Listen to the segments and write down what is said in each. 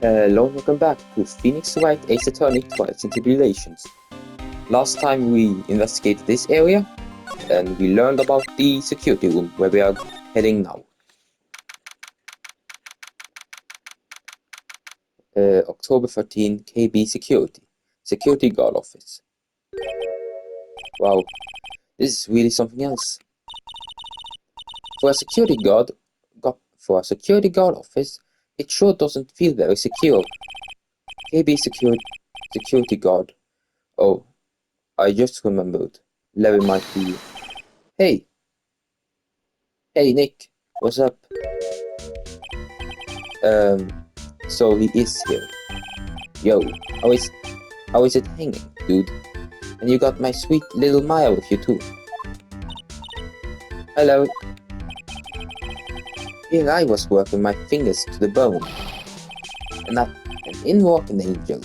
Hello and welcome back to Phoenix Wright Ace Attorney Trails and Tribulations. Last time we investigated this area and we learned about the security room where we are heading now. October 13, KB Security Guard Office. Wow, this is really something else. For a security guard office, it sure doesn't feel very secure. KB Security Guard. Oh, I just remembered. Larry might be... Hey! Hey, Nick! What's up? So he is here. Yo, how is it hanging, dude? And you got my sweet little Maya with you too. Hello. Here I was working my fingers to the bone. And in walks an angel.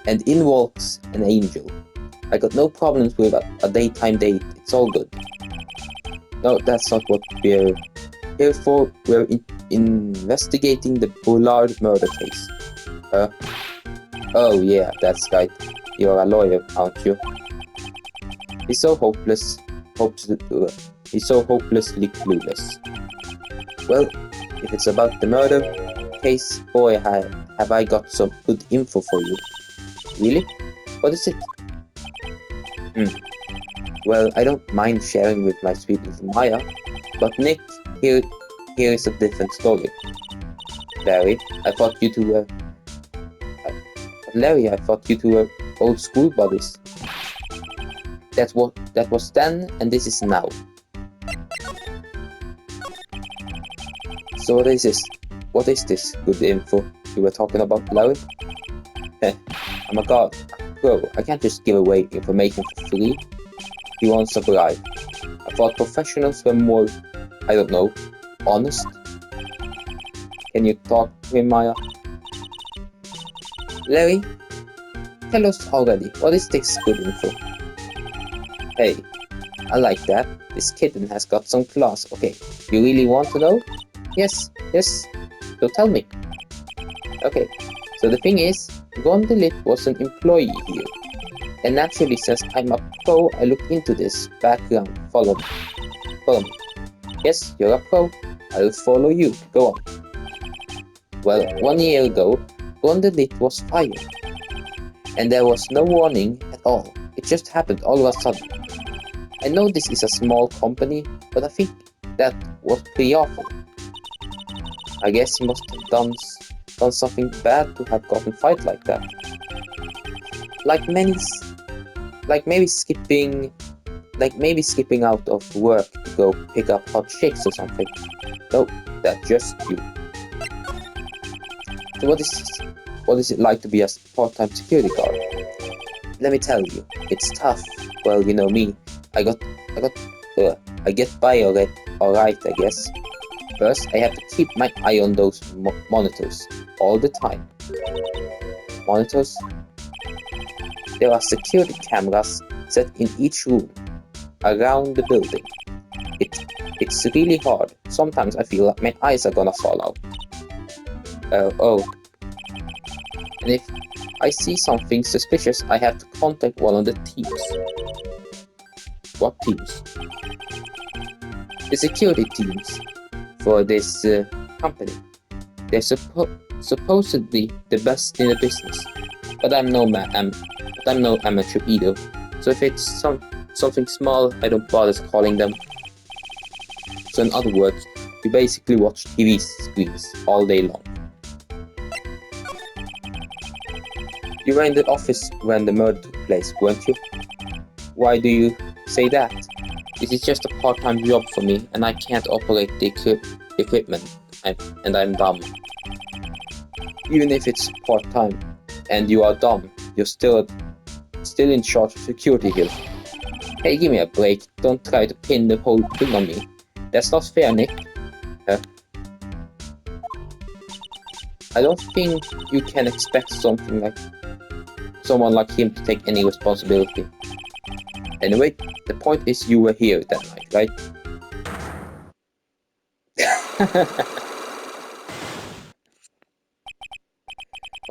And in walks an angel. I got no problems with a daytime date. It's all good. No, that's not what we're here for. We're investigating the Bullard murder case. Oh yeah, that's right. You're a lawyer, aren't you? He's so hopelessly clueless. Well, if it's about the murder case, boy, have I got some good info for you. Really? What is it? Well, I don't mind sharing with my sweet little Maya, but Nick, here is a different story. Larry, I thought you two were... Larry, I thought you two were old school buddies. That was then, and this is now. So what is this? What is this good info you were talking about, Larry? I'm a god, bro. I can't just give away information for free. He wants a bribe. I thought professionals were more, I don't know, honest. Can you talk to him, Maya? Larry, tell us already, what is this good info? Hey, I like that. This kitten has got some class. Okay, you really want to know? Yes, so tell me. Okay, so the thing is, Ron DeLitt was an employee here. And naturally, since I'm a pro, I looked into this background. Follow me. Yes, you're a pro. I'll follow you. Go on. Well, 1 year ago, Ron DeLitt was fired. And there was no warning at all. It just happened all of a sudden. I know this is a small company, but I think that was pretty awful. I guess he must have done something bad to have gotten fired like that. Like maybe skipping out of work to go pick up hot chicks or something. No, that's just you. So what is it like to be a part-time security guard? Let me tell you, it's tough. Well, you know me. I get by alright, I guess. First, I have to keep my eye on those monitors all the time. Monitors? There are security cameras set in each room around the building. It's really hard. Sometimes I feel like my eyes are gonna fall out. And if I see something suspicious, I have to contact one of the teams. What teams? The security teams for this company. They're supposedly the best in the business, but I'm no amateur either. So if it's something small, I don't bother calling them. So in other words, you basically watch TV screens all day long. You were in the office when the murder took place, weren't you? Why do you say that? This is just a part-time job for me, and I can't operate the equipment, and I'm dumb. Even if it's part-time, and you are dumb, you're still in charge of security here. Hey, give me a break. Don't try to pin the whole thing on me. That's not fair, Nick. I don't think you can expect someone like him to take any responsibility. Anyway, the point is you were here that night, right?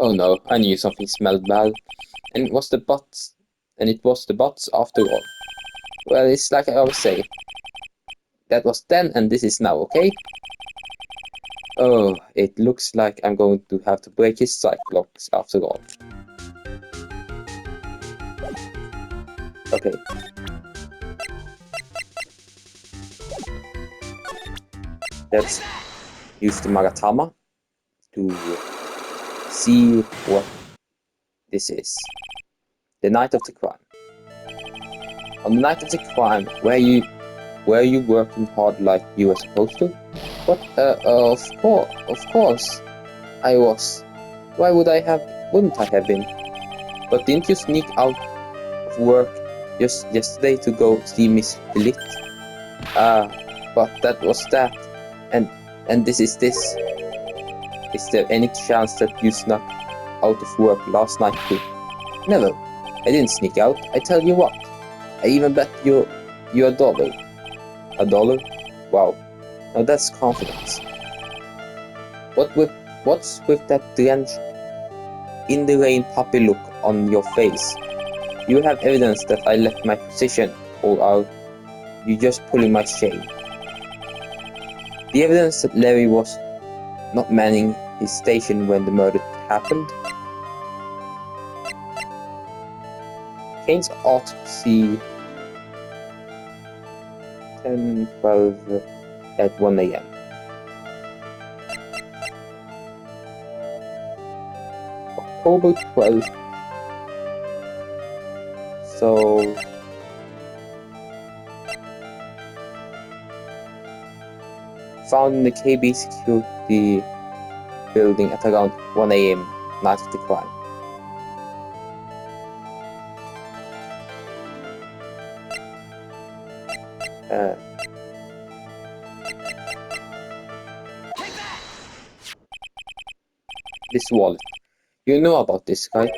Oh no, I knew something smelled bad. And it was the bots. And it was the bots after all. Well, it's like I always say. That was then and this is now, okay? Oh, it looks like I'm going to have to break his psych blocks after all. Okay. Let's use the Magatama to see what this is. The night of the crime. On the night of the crime, were you working hard like you were supposed to? But of course, I was. Wouldn't I have been? But didn't you sneak out of work just yesterday to go see Miss Belit? But that was that, and this is this. Is there any chance that you snuck out of work last night too? Never. I didn't sneak out. I tell you what. I even bet you $1. $1? Wow. Now that's confidence. What's with that drenched in the rain puppy look on your face? You have evidence that I left my position, or are you just pulling my shame? The evidence that Larry was not manning his station when the murder happened. Kane's autopsy 10:12 at 1 a.m. October 12th. So found in the KB security building at around 1 a.m. night of the crime. This wallet. You know about this, right?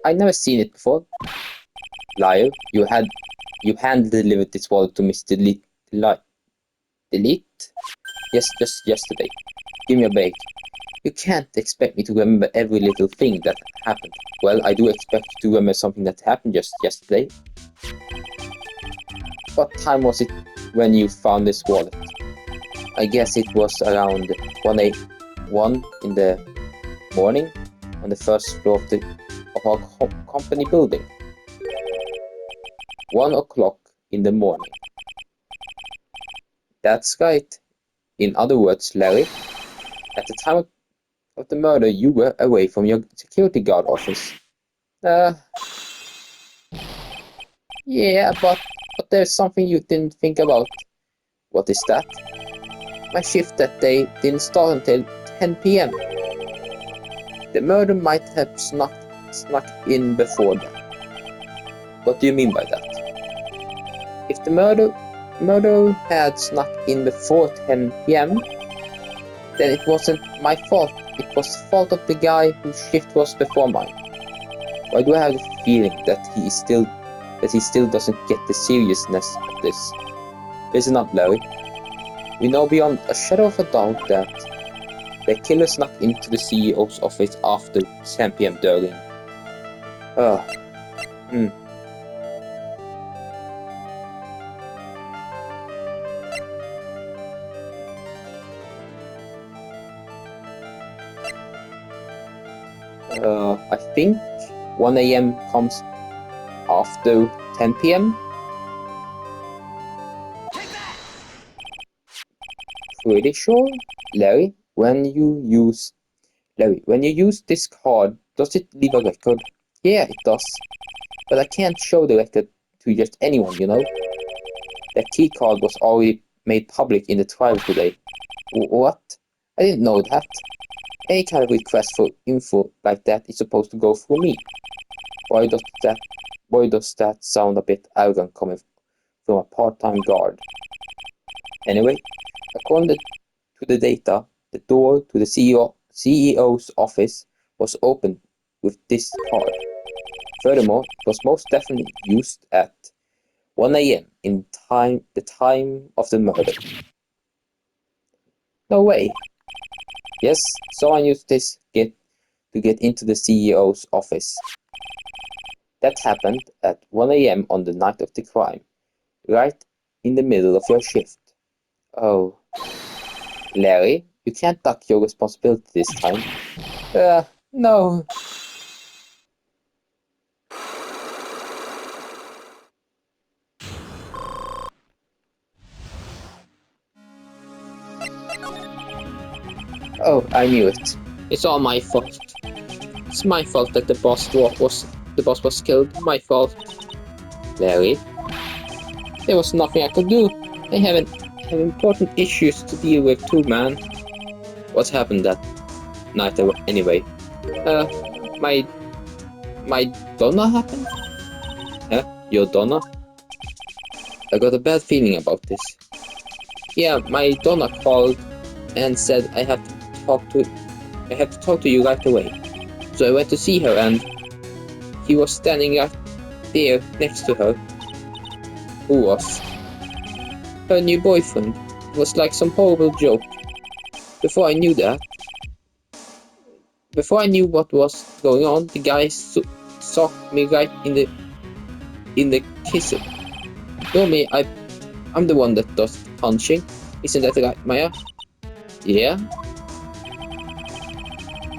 I never seen it before. Liar, you hand delivered this wallet to Mr. Delete? Yes, just yesterday. Give me a break. You can't expect me to remember every little thing that happened. Well, I do expect you to remember something that happened just yesterday. What time was it when you found this wallet? I guess it was around 1 in the morning on the first floor of our company building. 1 o'clock in the morning. That's right. In other words, Larry, at the time of the murder, you were away from your security guard office. Yeah, but there's something you didn't think about. What is that? My shift that day didn't start until 10 p.m. The murder might have snuck in before that. What do you mean by that? If the murder had snuck in before 10 p.m., then it wasn't my fault. It was the fault of the guy whose shift was before mine. Why do I have the feeling that he still doesn't get the seriousness of this? Listen up, Larry. We know beyond a shadow of a doubt that the killer snuck into the CEO's office after 10 p.m. during. I think 1 a.m. comes after 10 p.m. Pretty sure, Larry. When you use this card, does it leave a record? Yeah, it does. But I can't show the record to just anyone, you know. The key card was already made public in the trial today. What? I didn't know that. Any kind of request for info like that is supposed to go through me. Why does that sound a bit arrogant coming from a part-time guard? Anyway, according to the data, the door to the CEO's office was opened with this card. Furthermore, it was most definitely used at 1 a.m. in the time of the murder. No way. Yes, someone used this to get into the CEO's office. That happened at 1 a.m. on the night of the crime, right in the middle of your shift. Oh, Larry, you can't duck your responsibility this time. No. Oh, I knew it. It's all my fault. It's my fault that the boss was killed. My fault. Larry, there was nothing I could do. I have important issues to deal with too, man. What happened that night anyway? My Donna happened? Huh? Your Donna? I got a bad feeling about this. Yeah, my Donna called and said I have to talk to you right away. So I went to see her and he was standing right there next to her. Who was? Her new boyfriend. It was like some horrible joke. Before I knew what was going on, the guy socked me right in the kisser. Normally, I'm the one that does the punching. Isn't that right, Maya? Yeah?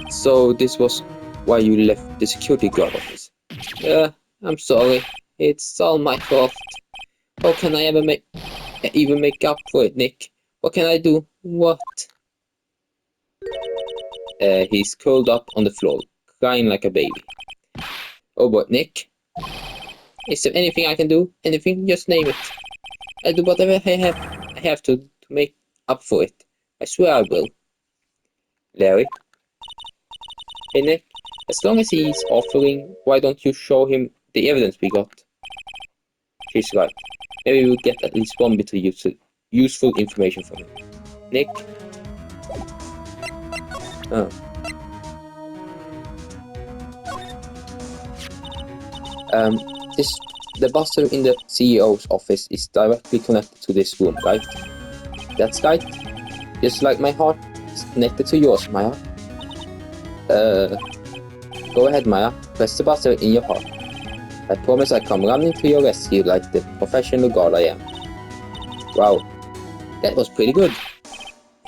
So this was why you left the security guard office. I'm sorry. It's all my fault. How can I even make up for it, Nick? What can I do? What? He's curled up on the floor, crying like a baby. Oh, but Nick? Is there anything I can do? Anything? Just name it. I'll do whatever I have to make up for it. I swear I will. Larry? Hey, Nick? As long as he's offering, why don't you show him the evidence we got? She's right. Maybe we'll get at least one bit of useful information from him. Nick? Oh. The buzzer in the CEO's office is directly connected to this room, right? That's right. Just like my heart is connected to yours, Maya. Go ahead, Maya. Press the buzzer in your heart. I promise I'll come running to your rescue like the professional guard I am. Wow. That was pretty good.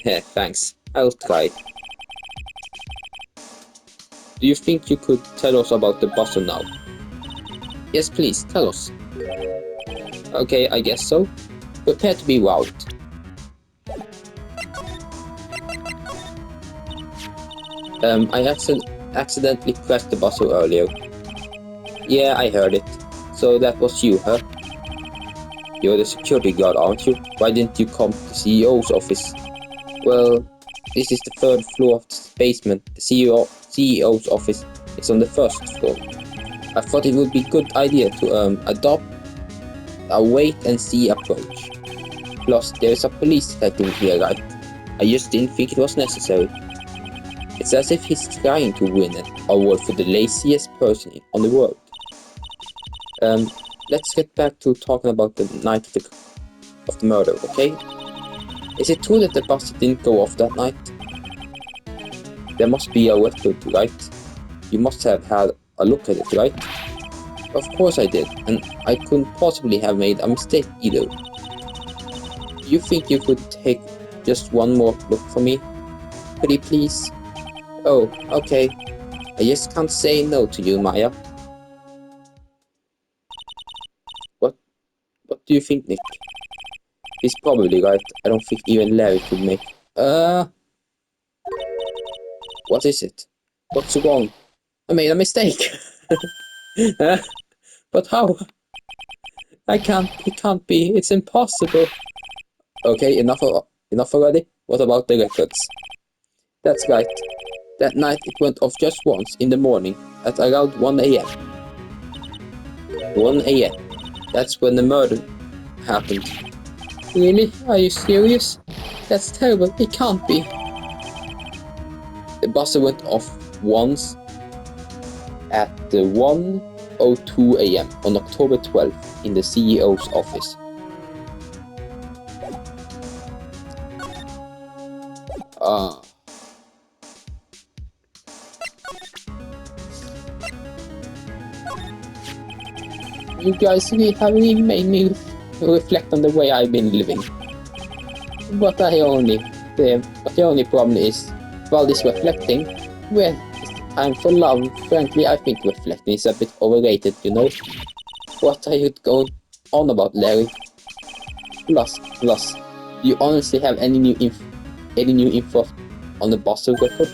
Thanks. I'll try. Do you think you could tell us about the buzzer now? Yes, please, tell us. Okay, I guess so. Prepare to be wowed. I accidentally pressed the buzzer earlier. Yeah, I heard it. So that was you, huh? You're the security guard, aren't you? Why didn't you come to the CEO's office? Well, this is the third floor of the basement. The CEO's office is on the first floor. I thought it would be a good idea to adopt a wait-and-see approach. Plus, there's a police detective here, right? I just didn't think it was necessary. It's as if he's trying to win an award for the laziest person on the world. Let's get back to talking about the night of the murder, okay? Is it true that the buzzer didn't go off that night? There must be a record, right? You must have had a look at it, right? Of course I did, and I couldn't possibly have made a mistake either. You think you could take just one more look for me? Pretty please? Oh, okay. I just can't say no to you, Maya. What do you think, Nick? He's probably right. I don't think even Larry could make... What is it? What's wrong? I made a mistake. But how? It can't be. It's impossible. Okay, enough already. What about the records? That's right. That night it went off just once in the morning at around 1 a.m. 1 a.m. That's when the murder happened. Really? Are you serious? That's terrible. It can't be. The buzzer went off once at 1:02 a.m. on October 12th in the CEO's office. You guys have really made me reflect on the way I've been living. But the only problem is, while this reflecting, well, it's time for love. Frankly, I think reflecting is a bit overrated, you know? What are you going on about, Larry? Plus, do you honestly have any new info on the Boston record?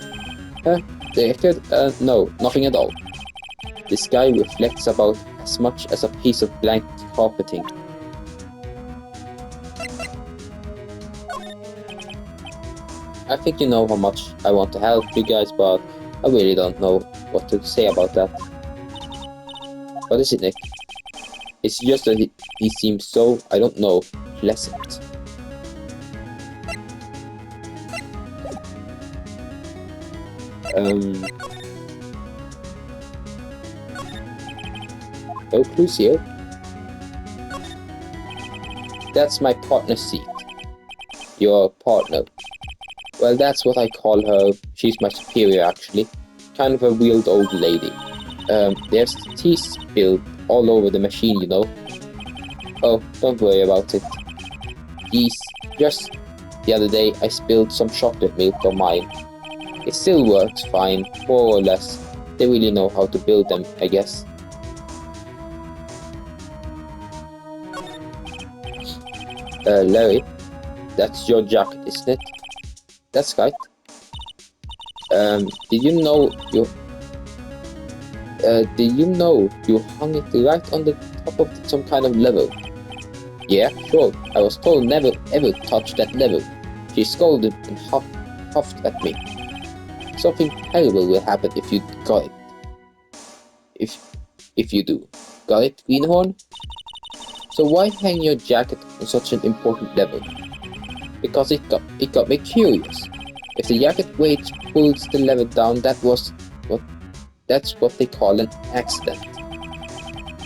Huh? The record? No, nothing at all. This guy reflects about as much as a piece of blank carpeting. I think you know how much I want to help you guys, but I really don't know what to say about that. What is it, Nick? It's just that he seems so, I don't know, pleasant. No clues here. That's my partner's seat. Your partner. Well, that's what I call her. She's my superior, actually. Kind of a weird old lady. There's tea spilled all over the machine, you know. Oh, don't worry about it. Just the other day I spilled some chocolate milk on mine. It still works fine, more or less. They really know how to build them, I guess. Larry, that's your jacket, isn't it? That's right. Did you know you hung it right on the top of some kind of level? Yeah, sure. I was told never ever touch that level. She scolded and huffed at me. Something terrible will happen if you got it. If you do. Got it, Greenhorn? So why hang your jacket on such an important level? Because it got me curious. If the jacket weight pulls the level down, that's what they call an accident.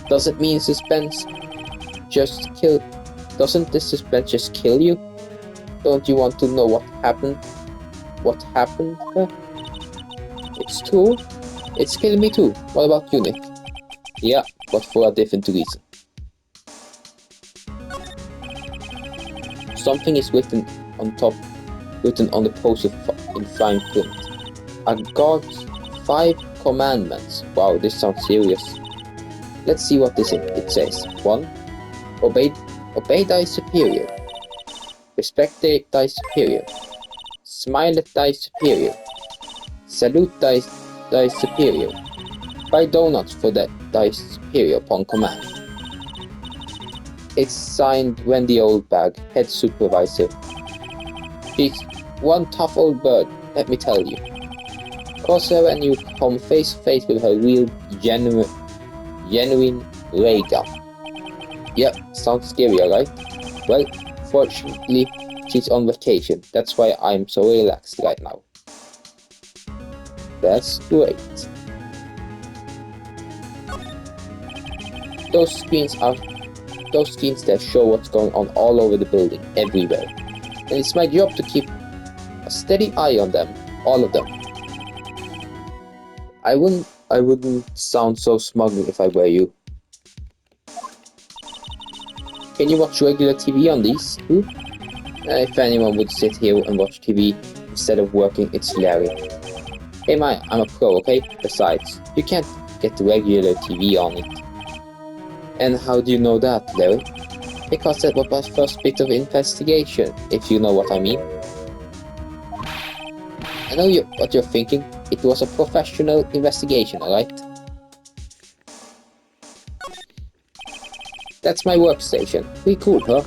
Doesn't the suspense just kill you? Don't you want to know what happened? What happened? It's true. It's killing me too. What about you, Nick? Yeah, but for a different reason. Something is written on the poster in fine print. God's 5 commandments. Wow, this sounds serious. Let's see what it says. 1. Obey thy superior. Respect thy superior. Smile at thy superior. Salute thy superior. Buy donuts for thy superior upon command. It's signed Wendy Oldbag, head supervisor. She's one tough old bird, let me tell you. Cross her and you come face to face with her real, genuine ray gun. Yep, sounds scary, alright? Well, fortunately, she's on vacation. That's why I'm so relaxed right now. That's great. Those screens there show what's going on all over the building, everywhere. And it's my job to keep a steady eye on them, all of them. I wouldn't sound so smug if I were you. Can you watch regular TV on these too? If anyone would sit here and watch TV instead of working, it's Larry. Hey man, I'm a pro, okay? Besides, you can't get regular TV on it. And how do you know that, Larry? Because that was my first bit of investigation, if you know what I mean. I know what you're thinking. It was a professional investigation, alright? That's my workstation. Pretty cool, huh?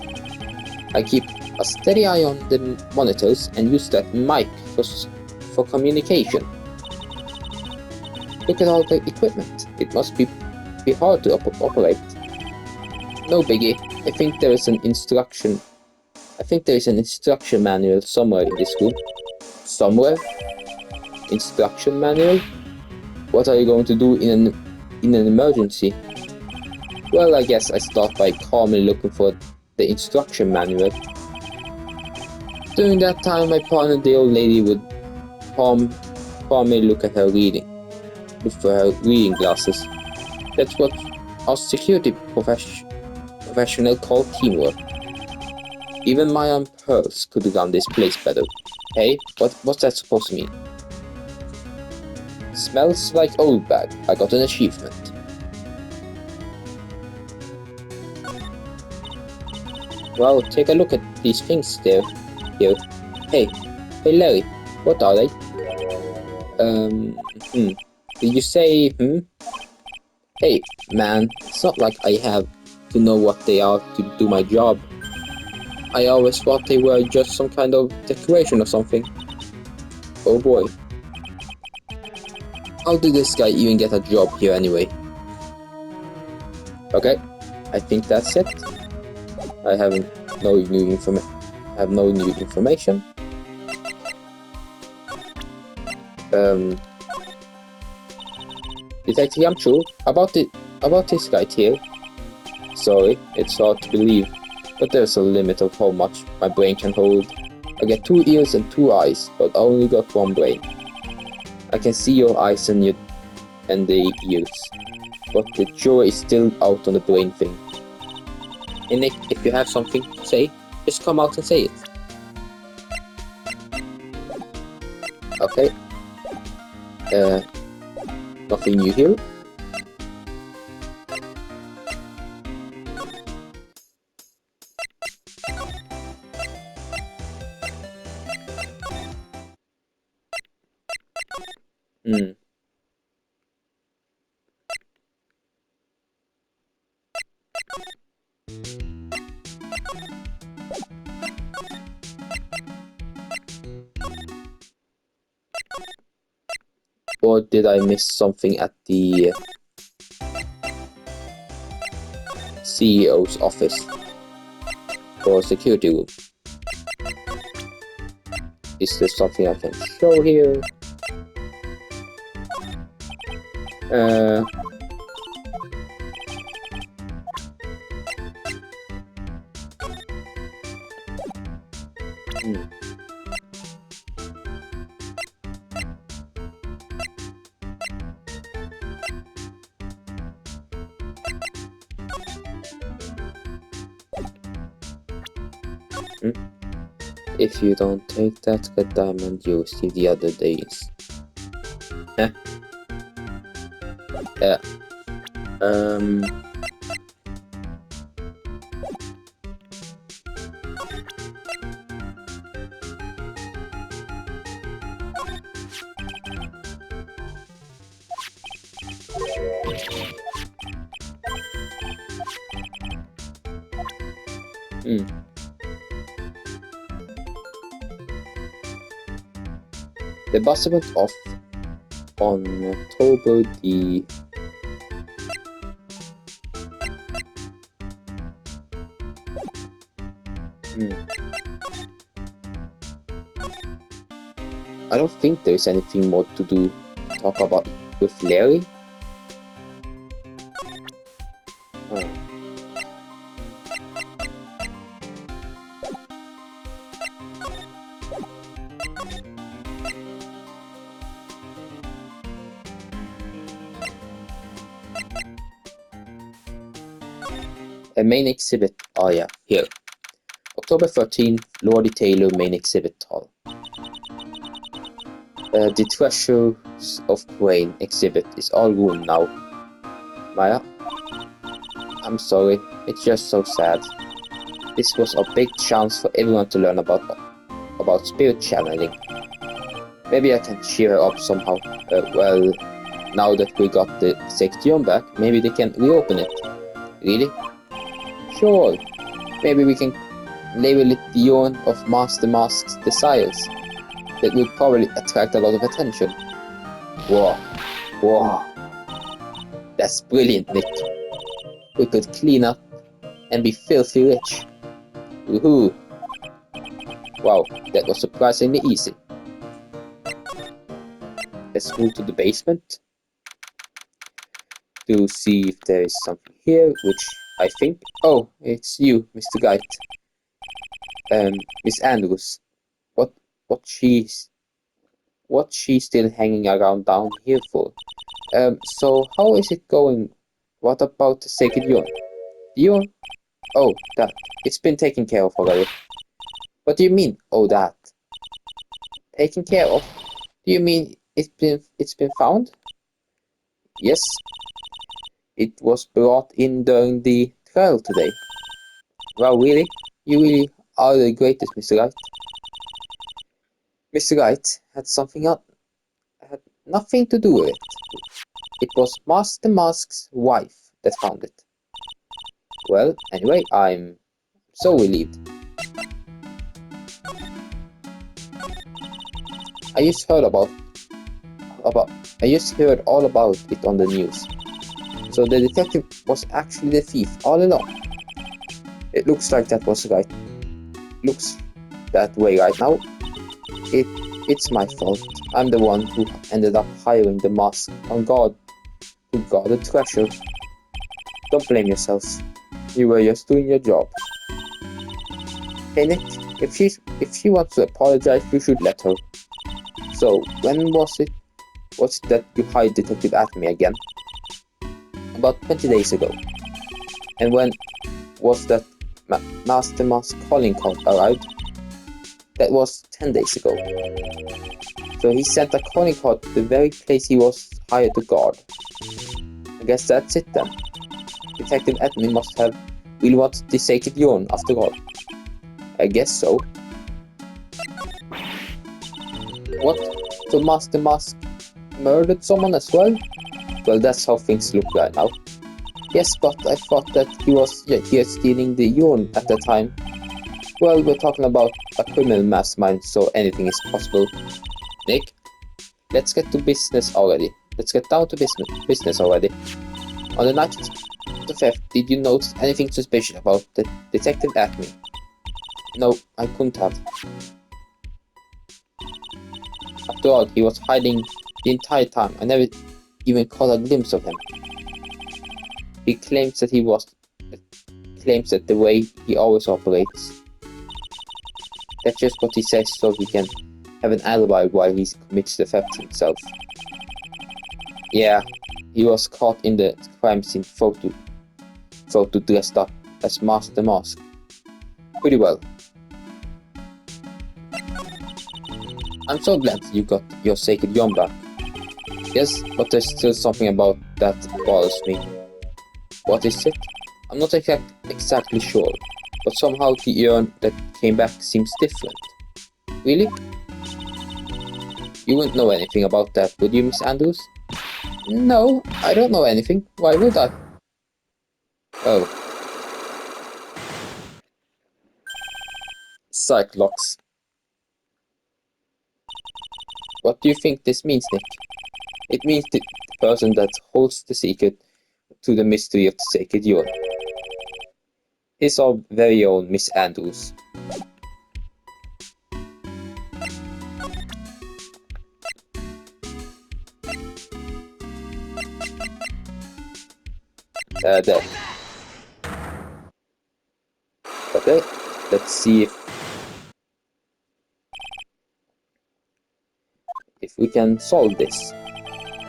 I keep a steady eye on the monitors and use that mic for communication. Look at all the equipment. It must be hard to operate. No biggie. I think there is an instruction manual somewhere in this room. Somewhere? Instruction manual? What are you going to do in an emergency? Well, I guess I start by calmly looking for the instruction manual. During that time, my partner, the old lady, would calmly look for her reading glasses. That's what A security professional called teamwork. Even my own pearls could run this place better. Hey, what's that supposed to mean? Smells like old bag. I got an achievement. Well, take a look at these things there. Here. Hey, Larry, what are they? Did you say, Hey, man, it's not like I have to know what they are to do my job. I always thought they were just some kind of decoration or something. Oh boy. How did this guy even get a job here anyway? Okay, I think that's it. I have no new information. Detective Yamchu, about this guy here. Sorry, it's hard to believe, but there's a limit of how much my brain can hold. I get 2 ears and 2 eyes, but I only got 1 brain. I can see your eyes and the ears, but the jury is still out on the brain thing. And Nick, if you have something to say, just come out and say it. Okay. Nothing new here. Or did I miss something at the CEO's office or security room? Is there something I can show here? If you don't take that red diamond you received the other days. Yeah. The bus went off on October the I don't think there's anything more to talk about with Larry. A main exhibit. Oh yeah, here. October 13th, Lordy Taylor main exhibit hall. The Treasures of Brain exhibit is all ruined now. Maya, I'm sorry, it's just so sad. This was a big chance for everyone to learn about spirit channeling. Maybe I can cheer her up somehow. Well, now that we got the section back, maybe they can reopen it. Really? Sure. Maybe we can label it the Yawn of Master Mask's Desires. That would probably attract a lot of attention. Whoa. That's brilliant, Nick. We could clean up and be filthy rich. Woohoo! Wow, that was surprisingly easy. Let's move to the basement to see if there is something here, which I think... Oh, it's you, Mr. Wright. Miss Andrews. What's she still hanging around down here for? So how is it going? What about the sacred urn? The urn? Oh, that. It's been taken care of already. What do you mean, oh that? Taken care of? Do you mean it's been found? Yes, it was brought in during the trial today. Wow, really? You really are the greatest, Mr. Wright. Mr. Wright had nothing to do with it. It was Master Mask's wife that found it. Well, anyway, I'm so relieved. I just heard I just heard all about it on the news. So the detective was actually the thief all along. It looks like that was right. Looks that way right now. It's my fault. I'm the one who ended up hiring the mask on guard to guard the treasure. Don't blame yourself. You were just doing your job. Hey Nick, if she wants to apologize, you should let her. So when was it that you hired Detective Acme again? About 20 days ago. And when was that Master Mask calling card arrived? That was 10 days ago. So he sent a calling card to the very place he was hired to guard. I guess that's it then. Detective Acme must have really wanted the sacred urn after all. I guess so. What? So Master Mask murdered someone as well? Well, that's how things look right now. Yes, but I thought that he was here stealing the urn at the time. Well, we're talking about a criminal mastermind, so anything is possible. Nick, let's get to business already. Let's get down to business already. On the night of the theft, did you notice anything suspicious about the Detective Acme? No, I couldn't have. After all, he was hiding the entire time. I never even caught a glimpse of him. He claims that the way he always operates. That's just what he says so he can have an alibi while he commits the theft himself. Yeah, he was caught in the crime scene photo dressed up as Master Mask. Pretty well. I'm so glad you got your sacred yarn back. Yes, but there's still something about that bothers me. What is it? I'm not exactly sure, but somehow the urn that came back seems different. Really? You wouldn't know anything about that, would you, Miss Andrews? No, I don't know anything. Why would I? Oh. Cyclops. What do you think this means, Nick? It means the person that holds the secret to the mystery of the sacred urn is our very own Miss Andrews. There. Okay, let's see if we can solve this.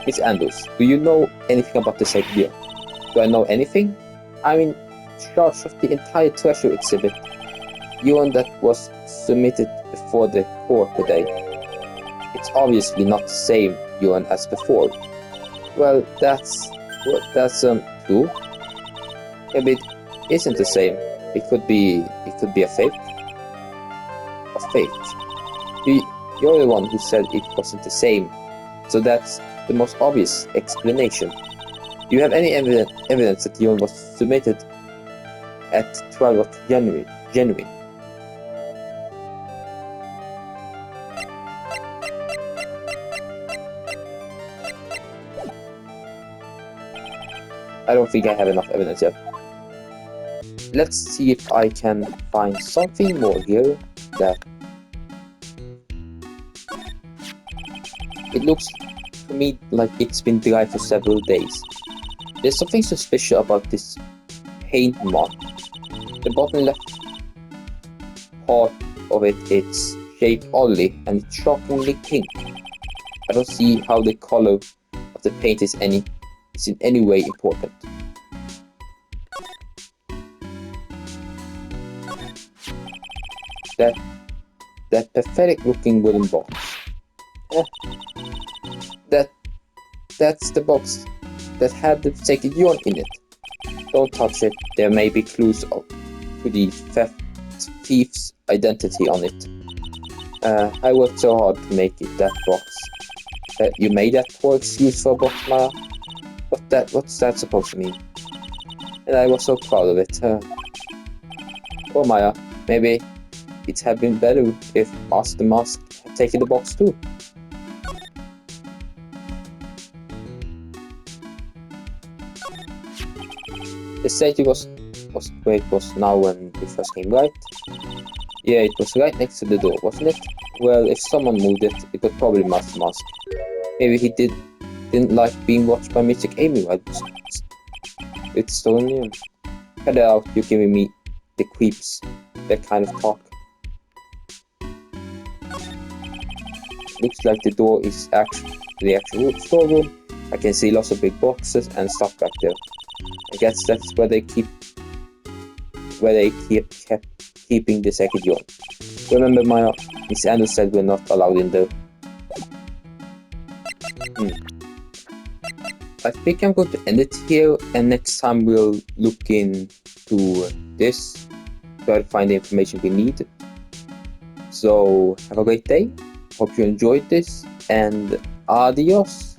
Miss Andrews, do you know anything about the sacred urn? Do I know anything? I'm in charge of the entire treasure exhibit, urn that was submitted before the court today. It's obviously not the same urn as before. Well, that's true. Maybe it isn't the same. It could be a fake. A fake. You're the one who said it wasn't the same, so that's the most obvious explanation. Do you have any evidence that the urn was submitted at 12 of January? I don't think I have enough evidence yet. Let's see if I can find something more here that... It looks to me like it's been dry for several days. There's something suspicious about this paint mark. The bottom left part of it's shaped oddly and it's shockingly pink. I don't see how the color of the paint is in any way important. That pathetic looking wooden box. Eh, that's the box that had the sacred yarn in it. Don't touch it. There may be clues to the thief's identity on it. I worked so hard to make it that box. You made that poor excuse for a box, Maya? What's that supposed to mean? And I was so proud of it. Oh, Maya, maybe it had been better if Master Mask had taken the box too. The statue was where it was now when we first came, right? Yeah, it was right next to the door, wasn't it? Well, if someone moved it, it was probably Master Mask. Maybe he didn't like being watched by Mystic Amy while it's stolen him. Cut it out, you're giving me the creeps, that kind of talk. Looks like the door is actually the actual storeroom. I can see lots of big boxes and stuff back there. I guess that's where they kept keeping the sacred yarn. Remember, Miss Andrews said we're not allowed in there. I think I'm going to end it here, and next time we'll look into this, try to find the information we need. So have a great day. Hope you enjoyed this, and adios.